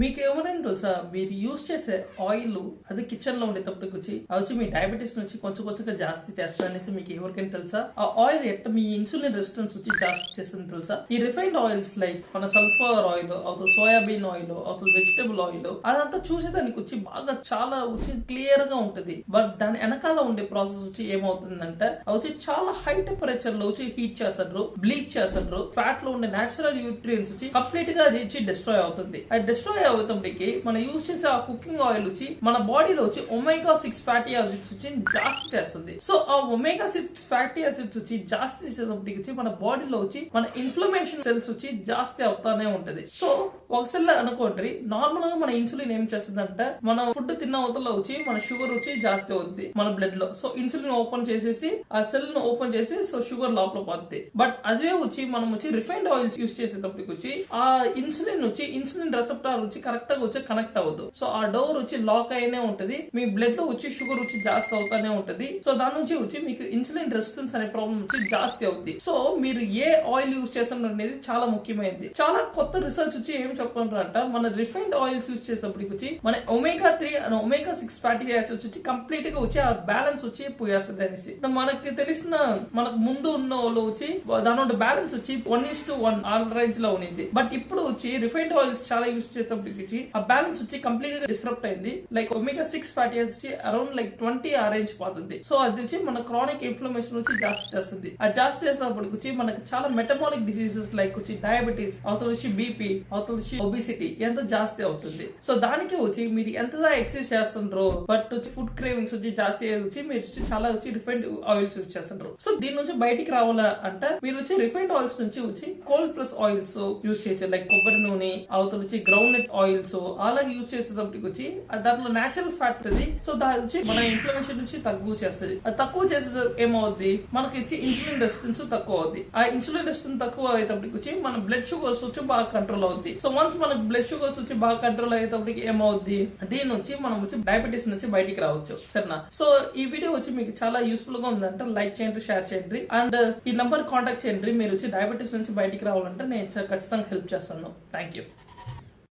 మీకు ఎవరైనా తెలుసా, మీరు యూజ్ చేసే ఆయిల్ అది కిచెన్ లో ఉండేటప్పటికి వచ్చి వచ్చి మీ డయాబెటీస్ నుంచి కొంచెం కొంచెంగా జాస్తి చేస్తారనేసి మీకు ఎవరికైనా తెలుసా? ఆ ఆయిల్ ఎట్ట మీ ఇన్సులిన్ రెసిస్టెన్స్ వచ్చి జాస్తి చేస్తుంది తెలుసా? ఈ రిఫైన్డ్ ఆయిల్స్ లైక్ మన సల్ఫర్ ఆయిల్ అవుతుంది, సోయాబీన్ ఆయిల్ అవుతుంది, వెజిటబుల్ ఆయిల్ అదంతా చూసేదానికి వచ్చి బాగా చాలా వచ్చి క్లియర్ గా ఉంటది. బట్ దాని వెనకాల ఉండే ప్రాసెస్ వచ్చి ఏమవుతుందంటే వచ్చి చాలా హై టెంపరేచర్ లో వచ్చి హీట్ చేస్తారు, బ్లీచ్ చేస్తారు. ఫ్యాట్ లో ఉండే నేచురల్ న్యూట్రియన్స్ వచ్చి కంప్లీట్ గా అది వచ్చి డిస్ట్రాయ్ అవుతుంది. అది డిస్ట్రాయ్ అవుతుండేకి మనం యూజ్ చేసే ఆ కుకింగ్ ఆయిల్ వచ్చి మన బాడీలో వచ్చి ఒమేగా 6 ఫ్యాటీ యాసిడ్స్ వచ్చి జాస్తి చేస్తుంది. సో ఆ ఒమేగా 6 ఫ్యాటీ యాసిడ్స్ వచ్చి జాస్తి చేసేటప్పటికి వచ్చి మన బాడీలో వచ్చి మన ఇన్ఫ్లమేషన్ సెల్స్ వచ్చి జాస్తి అవుతానే ఉంటది. సో ఒక సెల్ అనుకోండి, నార్మల్ గా మన ఇన్సులిన్ ఏం చేస్తుంది అంటే మన ఫుడ్ తిన్న అవతల వచ్చి మన షుగర్ వచ్చి జాస్తి అవుతుంది మన బ్లడ్ లో. సో ఇన్సులిన్ ఓపెన్ చేసేసి ఆ సెల్ ను ఓపెన్ చేసి సో షుగర్ లోపల పోతుంది. బట్ అదే వచ్చి మనం వచ్చి రిఫైన్డ్ ఆయిల్స్ యూజ్ చేసేటప్పటికి వచ్చి ఆ ఇన్సులిన్ వచ్చి ఇన్సులిన్ రెసెప్టార్ వచ్చి కరెక్ట్ గా వచ్చి కనెక్ట్ అవ్వదు. సో ఆ డోర్ వచ్చి లాక్ అయినే ఉంటది. మీ బ్లడ్ లో వచ్చి షుగర్ వచ్చి జాస్తి అవుతానే ఉంటది. సో దాని నుంచి వచ్చి మీకు ఇన్సులిన్ రెసిస్టెన్స్ అనే ప్రాబ్లం వచ్చి జాస్తి అవుతుంది. సో మీరు ఏ ఆయిల్ యూజ్ చేస్తున్నారు అనేది చాలా ముఖ్యమైనది. చాలా కొత్త రీసెర్చ్ వచ్చి ఏం చెప్పుకుంటారంట, మన రిఫైన్డ్ ఆయిల్స్ యూజ్ చేసేటప్పటికి వచ్చి మన omega 3 and omega 6 fatty acids వచ్చి కంప్లీట్ గా వచ్చి ఆ బ్యాలెన్స్ వచ్చి పోయేస్తుంది అనేసి. మనకి తెలిసిన మనకు ముందు ఉన్న వాళ్ళు వచ్చి దాని బ్యాలెన్స్ వచ్చి 1:1 ఆ రేంజ్ లో ఉంది. బట్ ఇప్పుడు వచ్చి రిఫైన్డ్ ఆయిల్స్ చాలా యూజ్ చేసేటప్పటికి ఆ బ్యాలెన్స్ వచ్చి కంప్లీట్ గా డిస్టర్బ్ అయింది. లైక్ ఒమేగా 6 ఫ్యాటీ యాసిడ్స్ వచ్చి అరౌండ్ లైక్ 20 ఆ రేంజ్ పోతుంది. సో అది వచ్చి మన క్రానిక్ ఇన్ఫ్లమేషన్ వచ్చి జాస్తి చేస్తుంది. అది జాస్తి చేసినప్పటికి వచ్చి మనకి చాలా మెటబాలిక్ డిసీజెస్ లైక్ వచ్చి డయాబెటీస్ అవతల వచ్చి బీపీ అవతల వచ్చి ఒబిసిటీ ఎంత జాస్తి అవుతుంది. సో దానికి వచ్చి మీరు ఎంతగా ఎక్సర్సైజ్ చేస్తుండ్రో బట్ వచ్చి ఫుడ్ క్రేవింగ్స్ వచ్చి జాస్తి వచ్చి మీరు చాలా వచ్చి రిఫైన్డ్ ఆయిల్స్ యూజ్ చేస్తుంటారు. సో దీని నుంచి బయటికి రావాలా అంటే మీరు వచ్చి రిఫైన్డ్ ఆయిల్స్ నుంచి వచ్చి కోల్డ్ ప్రెస్ ఆయిల్స్ యూజ్ చేసే లైక్ కొబ్బరి నూనె అవతల వచ్చి గ్రౌండ్ నట్ ఆయిల్స్ అలాగే యూజ్ చేసేటప్పటికి వచ్చి దాంట్లో నేచురల్ ఫ్యాట్ అది. సో దాని వచ్చి మన ఇన్ఫ్లమేషన్ నుంచి తక్కువ చేస్తుంది. అది తక్కువ చేసే ఏమవుద్ది, మనకి వచ్చి ఇన్సులిన్ రెసిస్టెన్స్ తక్కువ అవుద్ది. ఆ ఇన్సులిన్ రెసిస్టెన్స్ తక్కువ అయ్యేటప్పటికి వచ్చి మన బ్లడ్ షుగర్స్ వచ్చి బాగా కంట్రోల్ అవుద్ది. సో వన్స్ మనకు బ్లడ్ షుగర్స్ వచ్చి బాగా కంట్రోల్ అయ్యేటప్పటికి ఏమవుద్ది, దీని నుంచి మనం వచ్చి డయాబెటీస్ నుంచి బయటికి రావచ్చు. సరేనా? సో ఈ వీడియో వచ్చి మీకు చాలా యూస్ఫుల్ గా ఉందంటే లైక్ చేయండి, షేర్ చేయండి అండ్ ఈ నంబర్ కాంటాక్ట్ చేయండి. మీరు వచ్చి డయాబెటీస్ నుంచి బయటికి రావాలంటే నేను ఖచ్చితంగా హెల్ప్ చేస్తాను. Thank you.